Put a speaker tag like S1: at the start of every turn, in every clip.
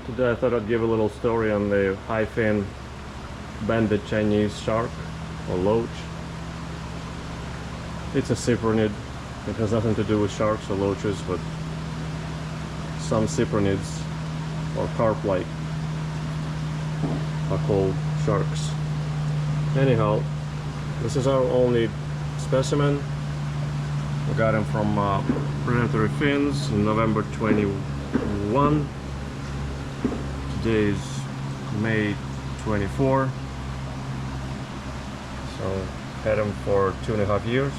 S1: Today I thought I'd give a little story on the high fin banded Chinese shark or loach. It's a cyprinid. It has nothing to do with sharks or loaches, but some cyprinids or carp-like are called sharks. Anyhow, this is our only specimen. We got him from predatory fins in November 21. Today is May 24. So had him for 2.5 years.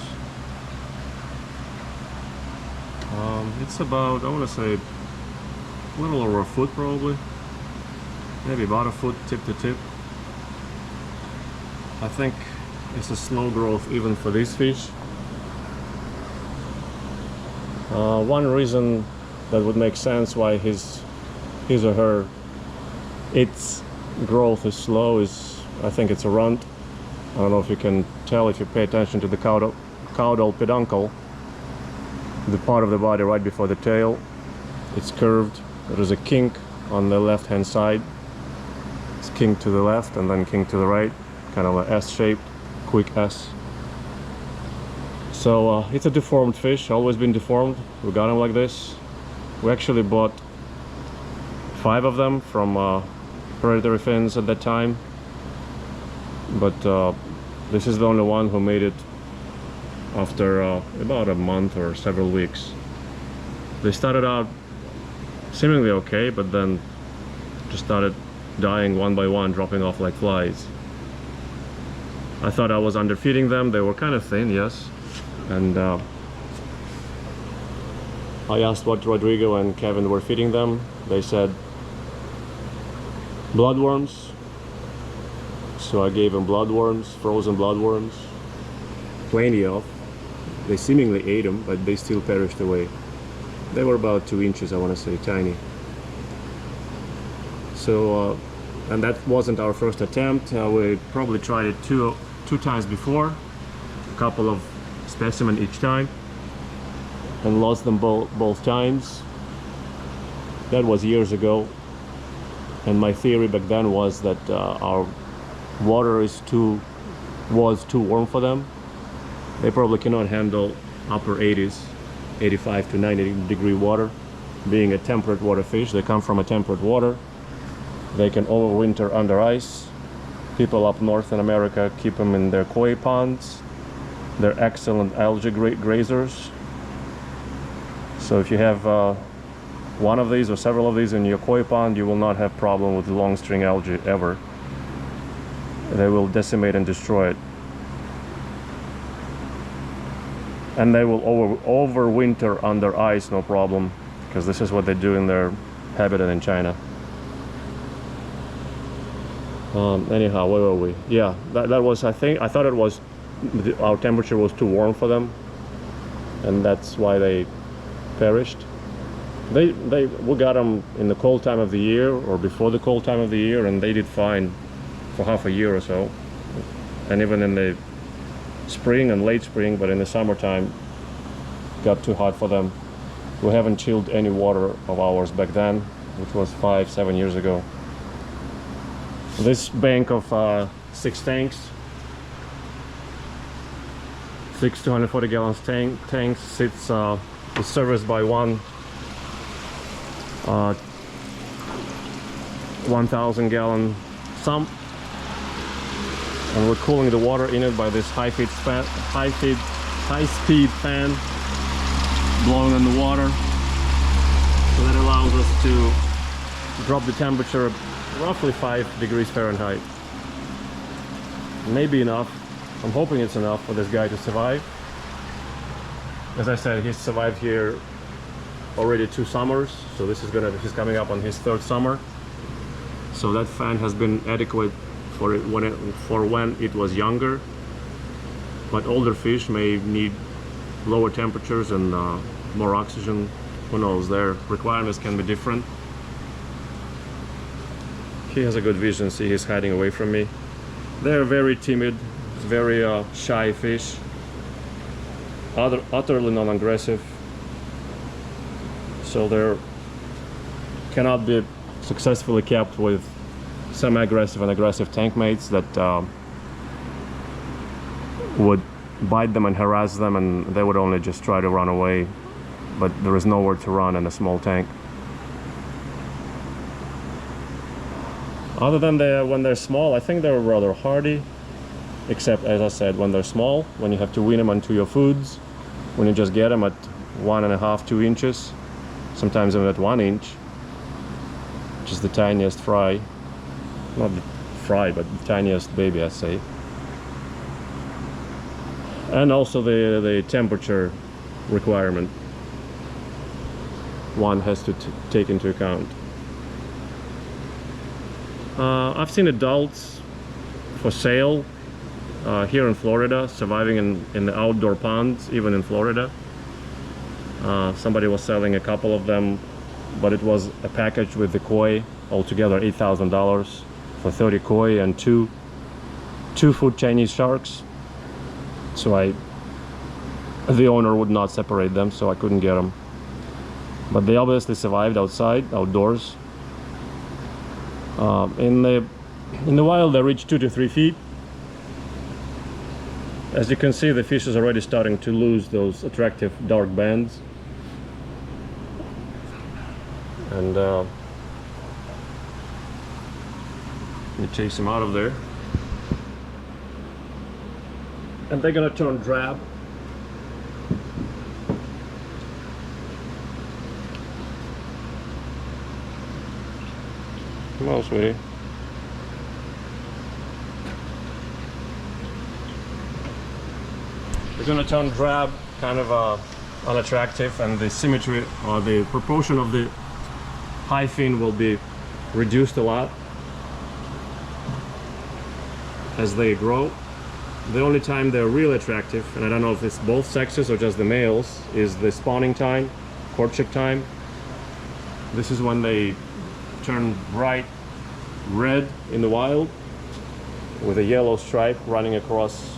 S1: It's about, I want to say, a little over a foot probably. Maybe about a foot tip to tip. I think it's a slow growth even for these fish. One reason that would make sense why his or her its growth is slow is, I think it's a runt. I don't know if you can tell if you pay attention to the caudal peduncle, the part of the body right before the tail. It's curved. There is a kink on the left hand side. It's kink to the left and then kink to the right, kind of a S-shaped, quick S. So it's a deformed fish, always been deformed. We got him like this. We actually bought 5 of them from predatory fins at that time, but this is the only one who made it after about a month or several weeks. They started out seemingly okay, but then just started dying one by one, dropping off like flies. I thought I was underfeeding them. They were kind of thin, yes, and I asked what Rodrigo and Kevin were feeding them. They said bloodworms, so I gave them bloodworms, frozen bloodworms, plenty of. They seemingly ate them, but they still perished away. They were about 2 inches, I want to say, tiny. So, and that wasn't our first attempt. We probably tried it two times before, a couple of specimens each time, and lost them both times. That was years ago, and my theory back then was that our water was too warm for them. They probably cannot handle upper 80s, 85 to 90 degree water. Being a temperate water fish, they come from a temperate water. They can overwinter under ice. People up north in America keep them in their koi ponds. They're excellent algae grazers. So if you have one of these or several of these in your koi pond, you will not have problem with long string algae ever. They will decimate and destroy it. And they will overwinter under ice, no problem, because this is what they do in their habitat in China. Anyhow, where were we? Yeah, that was, I thought it was, our temperature was too warm for them, and that's why they perished. We got them in the cold time of the year or before the cold time of the year, and they did fine for half a year or so, and even in the spring and late spring, but in the summertime got too hot for them. We haven't chilled any water of ours back then, which was 5-7 years ago. This bank of 6 tanks, 6 240 gallons tanks, sits is serviced by one 1,000 gallon sump, and we're cooling the water in it by this high speed fan blowing on the water. So that allows us to drop the temperature roughly 5 degrees Fahrenheit. Maybe enough. I'm hoping it's enough for this guy to survive. As I said, he's survived here already 2 summers, so he's coming up on his 3rd summer. So that fan has been adequate for when it was younger, but older fish may need lower temperatures and more oxygen. Who knows, their requirements can be different. He has a good vision. See, he's hiding away from me. They're very timid, very shy fish, utterly non-aggressive, so they cannot be successfully kept with semi-aggressive and aggressive tank mates that would bite them and harass them, and they would only just try to run away, but there is nowhere to run in a small tank. Other than when they're small, I think they're rather hardy, except, as I said, when they're small, when you have to wean them onto your foods, when you just get them at 1.5 to 2 inches, sometimes even at 1 inch, which is the tiniest fry. Not the fry, but the tiniest baby, I say. And also the temperature requirement one has to take into account. I've seen adults for sale here in Florida, surviving in the outdoor ponds, even in Florida. Somebody was selling a couple of them, but it was a package with the koi, altogether $8,000 for 30 koi and two 2-foot Chinese sharks. So the owner would not separate them, so I couldn't get them. But they obviously survived outdoors. In the wild, they reach 2 to 3 feet. As you can see, the fish is already starting to lose those attractive dark bands. And you chase them out of there. And they're gonna turn drab. Come on, sweetie. They're gonna turn drab, kind of unattractive, and the symmetry or the proportion of the high fin will be reduced a lot as they grow. The only time they're really attractive, and I don't know if it's both sexes or just the males, is the spawning time, courtship time. This is when they turn bright red in the wild with a yellow stripe running across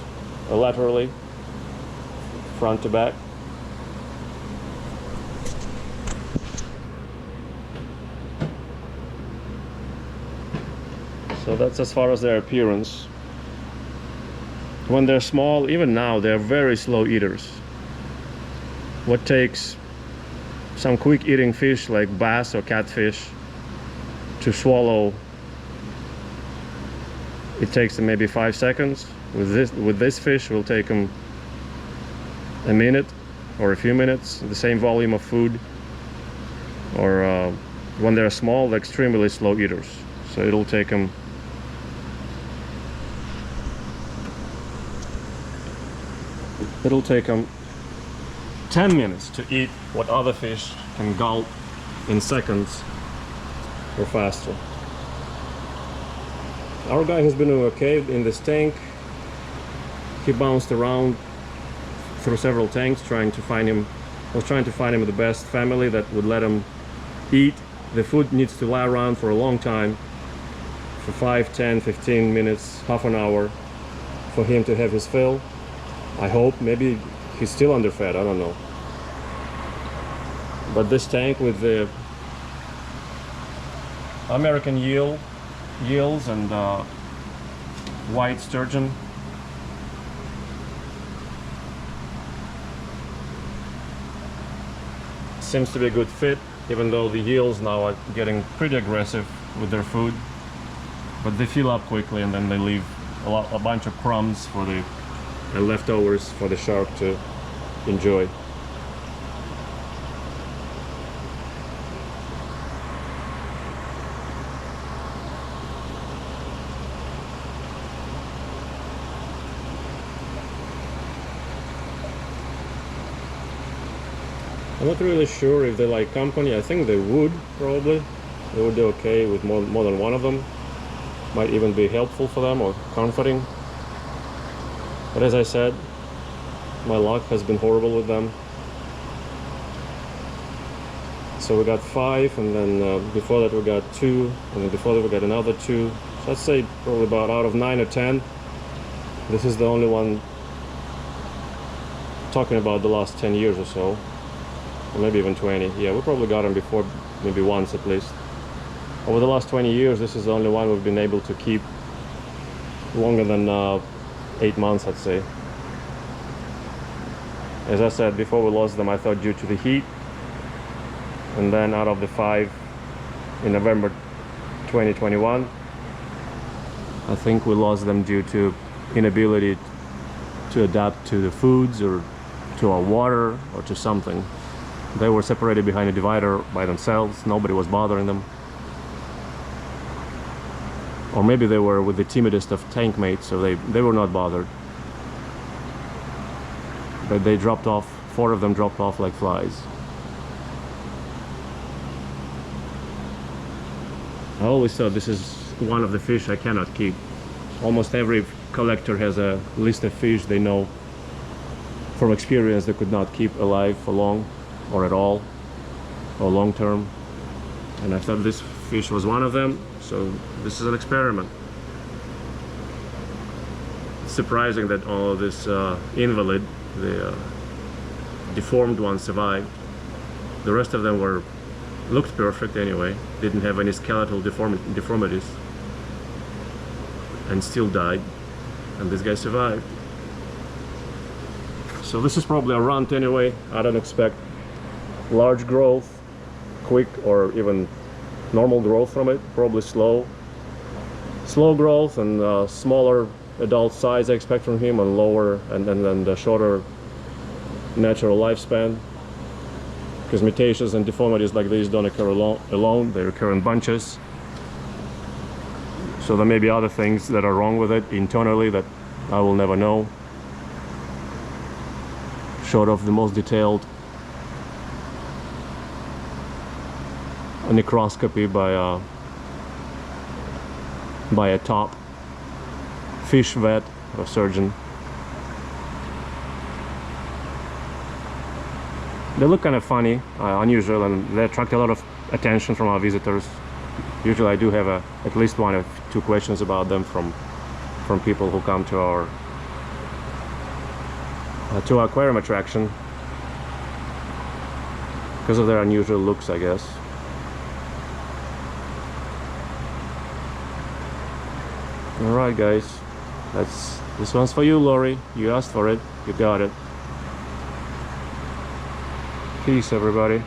S1: laterally, front to back. So that's as far as their appearance. When they're small, even now, they're very slow eaters. What takes some quick eating fish like bass or catfish to swallow, it takes them maybe 5 seconds. With this fish, it will take them a minute or a few minutes, the same volume of food. Or when they're small, they're extremely slow eaters. So it'll take them It'll take them 10 minutes to eat what other fish can gulp in seconds or faster. Our guy has been doing okay in this tank. He bounced around through several tanks trying to find him. Was trying to find him the best family that would let him eat. The food needs to lie around for a long time, for 5, 10, 15 minutes, half an hour, for him to have his fill. I hope. Maybe he's still underfed, I don't know. But this tank with the American eels and white sturgeon, seems to be a good fit, even though the eels now are getting pretty aggressive with their food. But they fill up quickly and then they leave a bunch of crumbs for the leftovers for the shark to enjoy. I'm not really sure if they like company. I think they would, probably. They would do okay with more than one of them. Might even be helpful for them or comforting. But as I said, my luck has been horrible with them. So we got 5, and then before that we got 2, and then before that we got another 2. So I'd say probably about out of 9 or 10, this is the only one, talking about the last 10 years or so, or maybe even 20. Yeah, we probably got them before, maybe once at least. Over the last 20 years, this is the only one we've been able to keep longer than 8 months, I'd say. As I said before, we lost them, I thought, due to the heat. And then out of the 5 in November 2021, I think we lost them due to inability to adapt to the foods or to our water or to something. They were separated behind a divider by themselves. Nobody was bothering them. Or maybe they were with the timidest of tank mates, so they were not bothered. But they dropped off, 4 of them dropped off like flies. I always thought this is one of the fish I cannot keep. Almost every collector has a list of fish they know from experience they could not keep alive for long or at all or long term. And I thought this fish was one of them, so this is an experiment. It's surprising that all of this invalid, the deformed one, survived. The rest of them looked perfect anyway, didn't have any skeletal deformities, and still died, and this guy survived. So this is probably a runt anyway. I don't expect large growth, quick or even normal growth from it. Probably slow growth and smaller adult size I expect from him, and lower and the shorter natural lifespan, because mutations and deformities like these don't occur alone, they occur in bunches. So there may be other things that are wrong with it internally that I will never know, short of the most detailed necroscopy by a top fish vet or surgeon. They look kind of funny, unusual, and they attract a lot of attention from our visitors. Usually I do have at least 1 or 2 questions about them from people who come to our aquarium attraction because of their unusual looks, I guess. Alright guys, this one's for you, Lori. You asked for it, you got it. Peace, everybody.